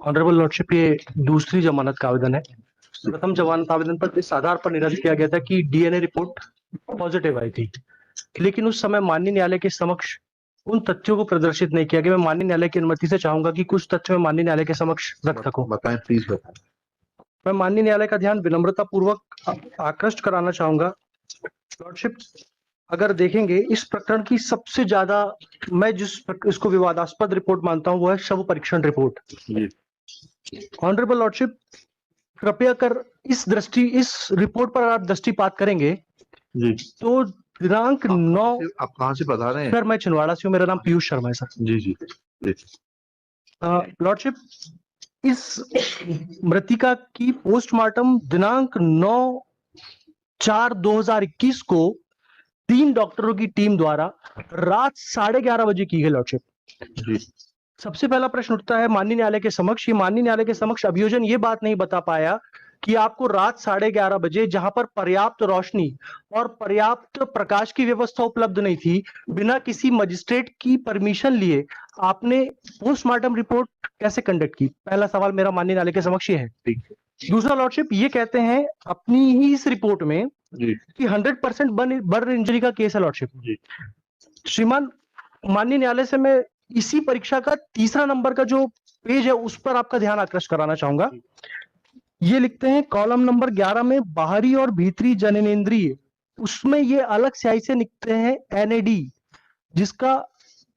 Honourable lordship, ये दूसरी जमानत का आवेदन है। प्रथम जमानत आवेदन पर इस आधार पर निरस्त किया गया था कि डीएनए रिपोर्ट पॉजिटिव आई थी, लेकिन उस समय माननीय न्यायालय के समक्ष उन तथ्यों को प्रदर्शित नहीं किया गया। मैं माननीय न्यायालय की अनुमति से चाहूंगा कि कुछ तथ्य मैं माननीय न्यायालय के समक्ष रख सकूं। बताएं, प्लीज बताएं। मैं माननीय न्यायालय का ध्यान विनम्रता पूर्वक आकृष्ट कराना चाहूंगा। लॉर्डशिप, अगर देखेंगे इस प्रकरण की सबसे ज्यादा मैं इसको विवादास्पद रिपोर्ट मानता हूं वो है शव परीक्षण रिपोर्ट। ऑनरेबल लॉर्डशिप, कृपया कर इस रिपोर्ट पर आप दृष्टिपात करेंगे जी। तो दिनांक 9। आप कहाँ से बता रहे हैं? सर, मैं छिंदवाड़ा से हूँ, मेरा नाम पीयूष शर्मा है सर। जी जी। लॉर्डशिप, इस मृतिका की पोस्टमार्टम दिनांक 9/4/2021 को 3 डॉक्टरों की टीम द्वारा रात 11:30 बजे की गई। लॉर्डशिप, सबसे पहला प्रश्न उठता है माननीय न्यायालय के समक्ष, माननीय न्यायालय के समक्ष अभियोजन ये बात नहीं बता पाया कि आपको रात 11:30 बजे, जहां पर पर्याप्त रोशनी और पर्याप्त प्रकाश की व्यवस्था उपलब्ध नहीं थी, बिना किसी मजिस्ट्रेट की परमिशन लिए आपने पोस्टमार्टम रिपोर्ट कैसे कंडक्ट की? पहला सवाल मेरा माननीय न्यायालय के समक्ष ये है। दूसरा लॉर्डशिप, ये कहते हैं अपनी ही इस रिपोर्ट में कि 100% बर्न इंजरी का केस है। लॉर्डशिप, श्रीमान माननीय न्यायालय से मैं इसी परीक्षा का तीसरा नंबर का जो पेज है उस पर आपका ध्यान आकृष्ट कराना चाहूंगा। ये लिखते हैं कॉलम नंबर 11 में बाहरी और भीतरी जननेंद्रिय, उसमें ये अलग स्याही से लिखते हैं एनएडी, जिसका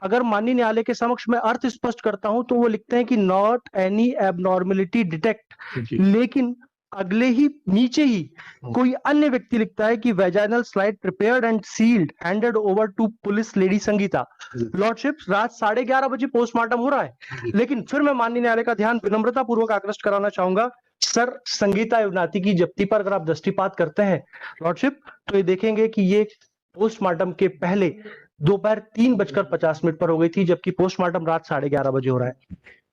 अगर माननीय न्यायालय के समक्ष मैं अर्थ स्पष्ट करता हूं तो वो लिखते हैं कि नॉट एनी एबनॉर्मेलिटी डिटेक्ट, लेकिन अगले ही नीचे ही कोई अन्य व्यक्ति लिखता है कि vaginal slide prepared and sealed handed over to police lady Sangeeta. Lordship, रात 11:30 बजे पोस्टमार्टम हो रहा है, लेकिन फिर मैं माननीय न्यायालय का ध्यान विनम्रता पूर्वक आकृष्ट कराना चाहूंगा सर, संगीता युवनाती की जब्ती पर अगर आप दृष्टिपात करते हैं लॉर्डशिप, तो ये देखेंगे कि ये पोस्टमार्टम के पहले दोपहर 3:50 पर हो गई थी, जबकि पोस्टमार्टम रात 11:30 बजे हो रहा है।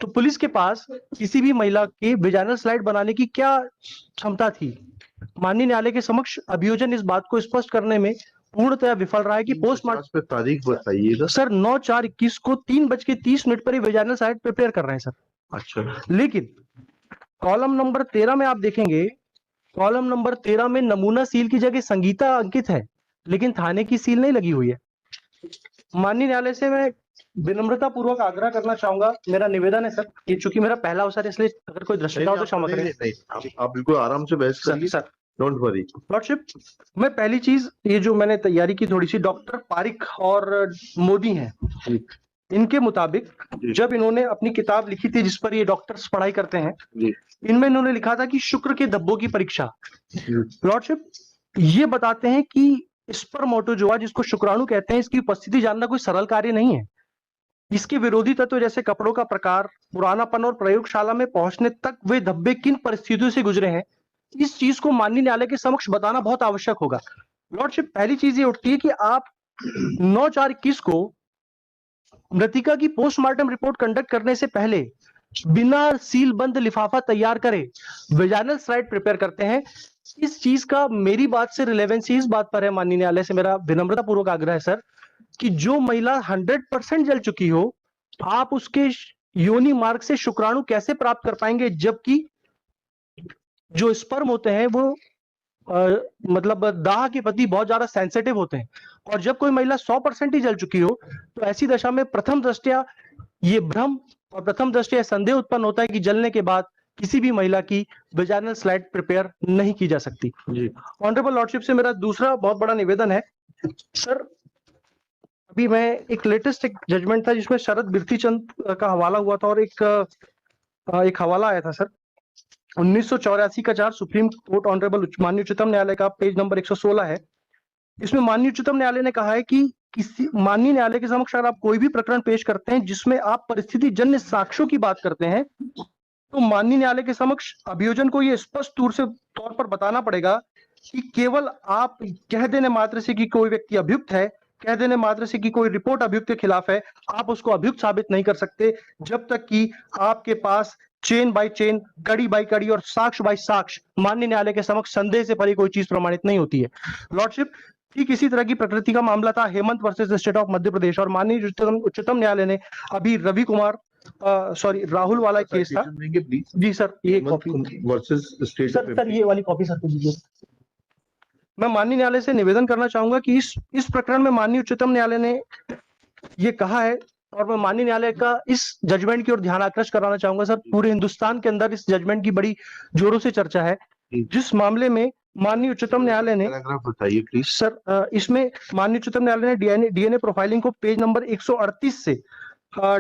तो पुलिस के पास किसी भी महिला के वेजाइनल स्लाइड बनाने की क्या क्षमता थी? माननीय न्यायालय के समक्ष अभियोजन इस बात को स्पष्ट करने में पूर्णतया विफल रहा है कि पोस्टमार्टम पे तारीख बताइएगा सर। 9/4/21 को 3:30 पर वेजाइनल स्लाइड प्रिपेयर कर रहे हैं सर। अच्छा, लेकिन कॉलम नंबर 13 में आप देखेंगे, कॉलम नंबर 13 में नमूना सील की जगह संगीता अंकित है, लेकिन थाने की सील नहीं लगी हुई है। माननीय न्यायालय से मैं विनम्रता पूर्वक आग्रह करना चाहूंगा, मेरा निवेदन है सर, ये चूंकि मेरा पहला अवसर है इसलिए अगर कोई दृष्टिता हो तो क्षमा करें। आप बिल्कुल आराम से बहस करिए सर। Don't worry. लॉर्डशिप, मैं पहली चीज ये जो मैंने तैयारी की थोड़ी सी, डॉक्टर पारिक और मोदी हैं, इनके मुताबिक जब इन्होंने अपनी किताब लिखी थी जिस पर ये डॉक्टर्स पढ़ाई करते हैं, इनमें इन्होंने लिखा था कि शुक्र के धब्बों की परीक्षा। लॉर्डशिप, ये बताते हैं कि स्पर्मेटोजोआ, जिसको शुक्राणु कहते हैं, इसकी उपस्थिति जानना कोई सरल कार्य नहीं है। इसके विरोधी तत्व जैसे कपड़ों का प्रकार, पुरानापन और प्रयोगशाला में पहुंचने तक वे धब्बे किन परिस्थितियों से गुजरे हैं, इस चीज को माननीय न्यायालय के समक्ष बताना बहुत आवश्यक होगा। लॉर्डशिप, पहली चीज ये उठती है कि आप 9/4/21 को मृतिका की पोस्टमार्टम रिपोर्ट कंडक्ट करने से पहले बिना सील बंद लिफाफा तैयार करे वेजाइनल स्लाइड प्रिपेयर करते हैं। इस चीज का मेरी बात से रिलेवेंसी इस बात पर है, माननीय न्यायालय से मेरा विनम्रता पूर्वक आग्रह है सर, कि जो महिला 100% जल चुकी हो, आप उसके योनि मार्ग से शुक्राणु कैसे प्राप्त कर पाएंगे, जबकि जो स्पर्म होते हैं वो मतलब दाह के प्रति बहुत ज्यादा सेंसिटिव होते हैं, और जब कोई महिला 100% ही जल चुकी हो तो ऐसी दशा में प्रथम दृष्टया ये भ्रम और प्रथम दृष्टया संदेह उत्पन्न होता है कि जलने के बाद किसी भी महिला की वेजाइनल स्लाइड प्रिपेयर नहीं की जा सकती। ऑनरेबल लॉर्डशिप से मेरा दूसरा बहुत बड़ा निवेदन है सर, अभी मैं एक लेटेस्ट एक जजमेंट था जिसमें शरद बिरथी चंद का हवाला हुआ था, और एक हवाला आया था सर 1984 का 4 सुप्रीम कोर्ट ऑनरेबल माननीय उच्चतम न्यायालय का, पेज नंबर 116 है। इसमें माननीय उच्चतम न्यायालय ने कहा है कि किसी माननीय न्यायालय के समक्ष अगर आप कोई भी प्रकरण पेश करते हैं जिसमें आप परिस्थिति जन्य साक्ष्यों की बात करते हैं, तो माननीय न्यायालय के समक्ष अभियोजन को यह स्पष्ट तौर पर बताना पड़ेगा कि केवल आप कह देने मात्र से कि कोई व्यक्ति अभियुक्त है, कह देने मात्र से कि कोई रिपोर्ट अभियुक्त के खिलाफ है, आप उसको अभियुक्त साबित नहीं कर सकते जब तक कि आपके पास चेन बाय चेन, कड़ी बाय कड़ी और साक्ष्य बाय साक्ष्य माननीय न्यायालय के समक्ष संदेह से परे कोई चीज प्रमाणित नहीं होती है। लॉर्डशिप, ठीक इसी तरह की प्रकृति का मामला था Hemant versus state of Madhya Pradesh, और माननीय उच्चतम न्यायालय ने अभी रवि कुमार राहुल वाला केस था। जी सर, ये कॉपी वर्सेस स्टेट सर ये वाली कॉपी सर को दीजिए। मैं माननीय न्यायालय से निवेदन करना चाहूंगा कि इस प्रकरण में माननीय उच्चतम न्यायालय ने ये कहा है, और मैं माननीय न्यायालय का इस जजमेंट की ओर ध्यान आकृष्ट कराना चाहूंगा। सर, पूरे हिंदुस्तान के अंदर इस जजमेंट की बड़ी जोरों से चर्चा है, जिस मामले में माननीय उच्चतम न्यायालय ने, बताइए प्लीज सर, इसमें माननीय उच्चतम न्यायालय ने डीएनए प्रोफाइलिंग को पेज नंबर 138 से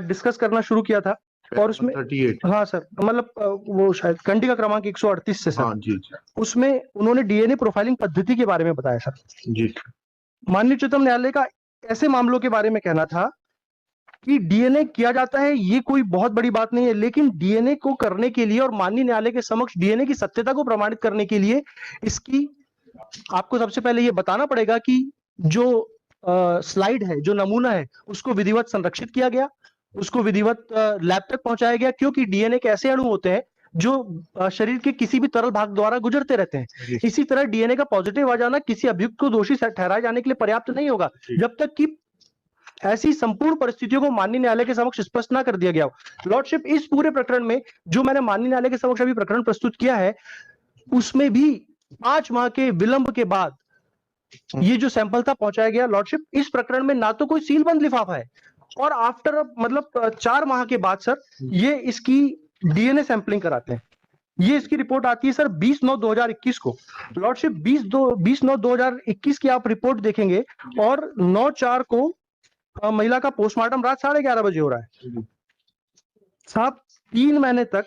डिस्कस करना शुरू किया था, और उसमें 38 हाँ सर, मतलब वो शायद कंडी का क्रमांक 138 से सर। हाँ जी उसमें उन्होंने डीएनए प्रोफाइलिंग पद्धति के बारे में बताया सर। जी। माननीय उच्चतम न्यायालय का ऐसे मामलों के बारे में कहना था कि डीएनए किया जाता है, ये कोई बहुत बड़ी बात नहीं है, लेकिन डीएनए को करने के लिए और माननीय न्यायालय के समक्ष डीएनए की सत्यता को प्रमाणित करने के लिए इसकी आपको सबसे पहले ये बताना पड़ेगा कि जो स्लाइड है, जो नमूना है, उसको विधिवत संरक्षित किया गया, उसको विधिवत लैब तक पहुंचाया गया, क्योंकि डीएनए के ऐसे अणु होते हैं जो शरीर के किसी भी तरल भाग द्वारा गुजरते रहते हैं। इसी तरह डीएनए का पॉजिटिव आ जाना किसी अभियुक्त को दोषी ठहराए जाने के लिए पर्याप्त नहीं होगा, जब तक कि ऐसी संपूर्ण परिस्थितियों को माननीय न्यायालय के समक्ष स्पष्ट ना कर दिया गया हो। लॉर्डशिप, इस पूरे प्रकरण में जो मैंने माननीय न्यायालय के समक्ष अभी प्रकरण प्रस्तुत किया है, उसमें भी 5 माह के विलंब के बाद ये जो सैंपल था पहुंचाया गया। लॉर्डशिप, इस प्रकरण में ना तो कोई सीलबंद लिफाफा है, और आफ्टर मतलब 4 माह के बाद सर ये इसकी डीएनए सैंपलिंग कराते हैं। ये इसकी रिपोर्ट आती है सर 20/9/2021 को। लॉर्डशिप, 20/9/2021 की आप रिपोर्ट देखेंगे, और 9/4 को महिला का पोस्टमार्टम रात 11:30 बजे हो रहा है। साहब, 3 महीने तक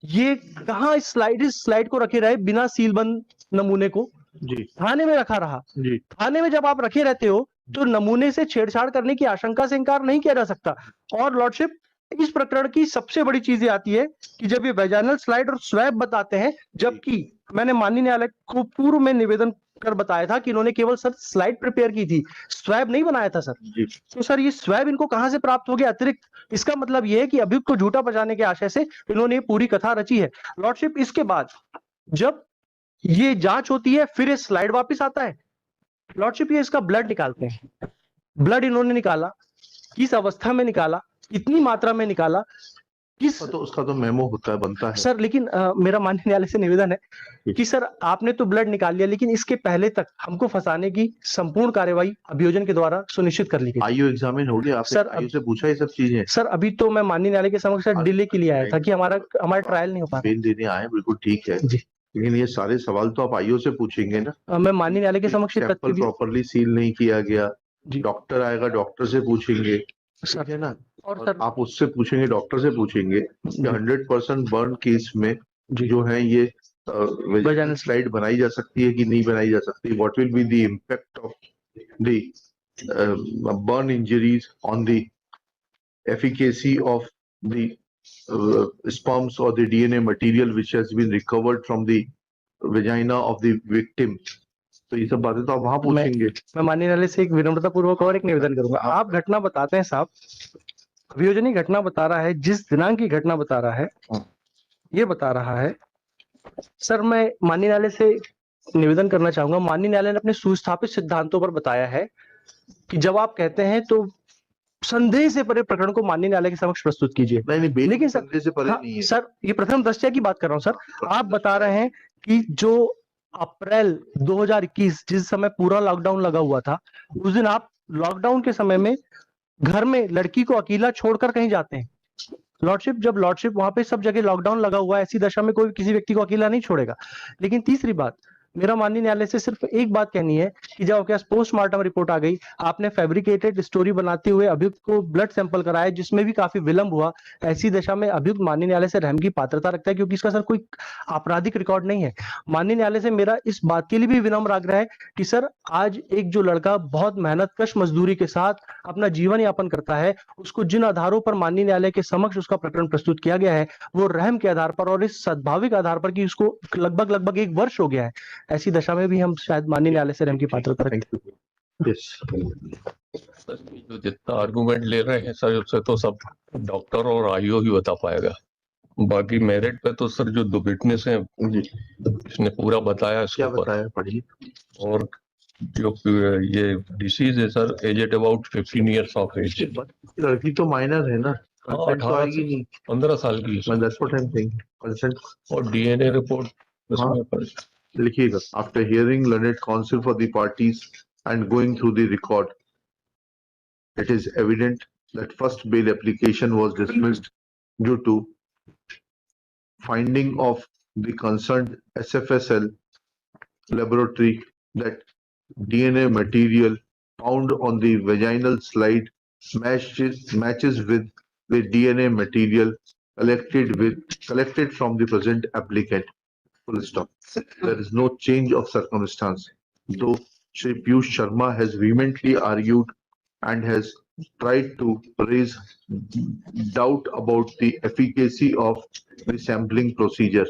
ये कहां इस स्लाइड को रखे रहे बिना सीलबंद नमूने को? जी थाने में रखा रहा। जी। थाने में जब आप रखे रहते हो तो नमूने से छेड़छाड़ करने की आशंका से इनकार नहीं किया जा सकता। और लॉर्डशिप, इस प्रकरण की सबसे बड़ी चीज ये आती है कि जब ये वेजाइनल स्लाइड और स्वैब बताते हैं, जबकि मैंने माननीय न्यायालय को पूर्व में निवेदन कर बताया था कि इन्होंने केवल सर स्लाइड प्रिपेयर की थी, स्वैब नहीं बनाया था सर। तो सर ये स्वैब इनको कहां से प्राप्त हो गया अतिरिक्त? इसका मतलब ये है कि अभियुक्त को झूठा बचाने के आशय से इन्होंने ये पूरी कथा रची है। लॉर्डशिप, इसके बाद जब ये जांच होती है, फिर ये स्लाइड वापस आता है। लॉर्डशिप, ये इसका ब्लड निकालते हैं। ब्लड इन्होंने निकाला, किस अवस्था में निकाला, कितनी मात्रा में निकाला, किस तो उसका तो मेमो होता है, बनता है सर। लेकिन मेरा माननीय न्यायालय से निवेदन है कि सर आपने तो ब्लड निकाल लिया, लेकिन इसके पहले तक हमको फंसाने की संपूर्ण कार्यवाही अभियोजन के द्वारा सुनिश्चित कर ली गई। आईओ एग्जामिन हो गया, सर, आईओ से पूछा ये सब चीजें? सर अभी तो मैं माननीय न्यायालय के समक्ष डिले के लिए आया था कि हमारा ट्रायल नहीं हो पा रहा। बेल देने आए, बिल्कुल ठीक है जी, लेकिन ये सारे सवाल तो आप आईओ से पूछेंगे ना। मैं माननीय न्यायालय के समक्ष सैंपल प्रॉपर्ली सील नहीं किया गया, डॉक्टर आएगा, डॉक्टर से पूछेंगे, सर है ना। और सर आप उससे पूछेंगे, डॉक्टर से पूछेंगे कि 100% बर्न केस में जो है ये वेजाइनल स्लाइड बनाई जा सकती है कि नहीं बनाई जा सकती, what will be the impact of the burn injuries on the efficacy of the sperms or the DNA material which has been recovered from the vagina of the victim। तो ये सब बातें तो आप वहां पूछेंगे। मैं माननीय न्यायालय से एक विनम्रता पूर्वक और एक निवेदन करूंगा। आप घटना बताते हैं साहब, अभियोजनी घटना बता रहा है, जिस दिनांक की घटना बता रहा है, ये बता रहा है सर। मैं माननीय न्यायालय से निवेदन करना चाहूंगा, माननीय न्यायालय ने अपने सुस्थापित सिद्धांतों पर बताया है कि जब आप कहते हैं तो संदेह से परे प्रकरण को माननीय न्यायालय के समक्ष प्रस्तुत कीजिए। नहीं, लेकिन संदेह से परे नहीं है सर, ये प्रथम दृष्टया की बात कर रहा हूं सर। आप बता रहे हैं कि जो अप्रैल 2021 जिस समय पूरा लॉकडाउन लगा हुआ था, उस दिन आप लॉकडाउन के समय में घर में लड़की को अकेला छोड़कर कहीं जाते हैं। लॉर्डशिप, जब लॉर्डशिप वहां पे सब जगह लॉकडाउन लगा हुआ है, ऐसी दशा में कोई किसी व्यक्ति को अकेला नहीं छोड़ेगा। लेकिन तीसरी बात, मेरा माननीय न्यायालय से सिर्फ एक बात कहनी है कि जब आपके पास पोस्टमार्टम रिपोर्ट आ गई, आपने फैब्रिकेटेड स्टोरी बनाते हुए अभियुक्त को ब्लड सैंपल कराया, जिसमें भी काफी विलंब हुआ, ऐसी दशा में अभियुक्त माननीय न्यायालय से रहम की पात्रता रखता है, क्योंकि इसका सर कोई आपराधिक रिकॉर्ड नहीं है। माननीय न्यायालय से मेरा इस बात के लिए भी विनम्र आग्रह है कि सर आज एक जो लड़का बहुत मेहनतकश मजदूरी के साथ अपना जीवन यापन करता है, उसको जिन आधारों पर माननीय न्यायालय के समक्ष उसका प्रकरण प्रस्तुत किया गया है, वो रहम के आधार पर और इस सद्भाविक आधार पर कि उसको लगभग 1 वर्ष हो गया है, ऐसी दशा में भी हम शायद माननीय न्यायालय से रहम की पात्रता रखते हैं। जो जितना आर्गुमेंट ले रहे हैं सर, उससे तो सब डॉक्टर और आईओ ही बता पाएगा। बाकी मेरिट पे तो सर जो दो विटनेस हैं, इसने पूरा बताया इसके क्या ऊपर। बताया, पढ़िए। और जो ये डिसीज है sir, age at about 15 years of age. लड़की तो माइनर है ना, हाँ, consent तो 18 आएगी नहीं। 15 साल की है sir. That's what I'm saying. Consent. और डीएनए रिपोर्ट उसमें लिखिएगा, after hearing learned counsel for the parties and going through the record, it is evident that first bail application was dismissed due to finding of the concerned SFSL laboratory that DNA material found on the vaginal slide matches with the DNA material collected from the present applicant. Full stop. There is no change of circumstance. Though Shri Piyush Sharma has vehemently argued and has tried to raise doubt about the efficacy of the sampling procedure.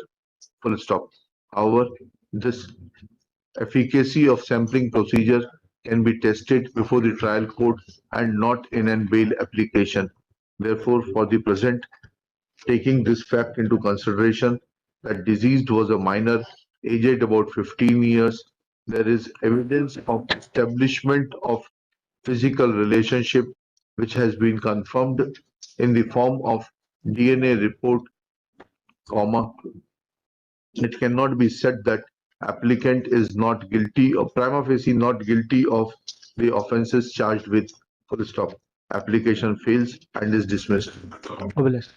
Full stop. However, this efficacy of sampling procedure can be tested before the trial court and not in an bail application. Therefore, for the present, taking this fact into consideration that deceased was a minor aged about 15 years, there is evidence of establishment of physical relationship which has been confirmed in the form of DNA report, it cannot be said that applicant is not guilty or prima facie not guilty of the offences charged with. Full stop. Application fails and is dismissed. Obelisk.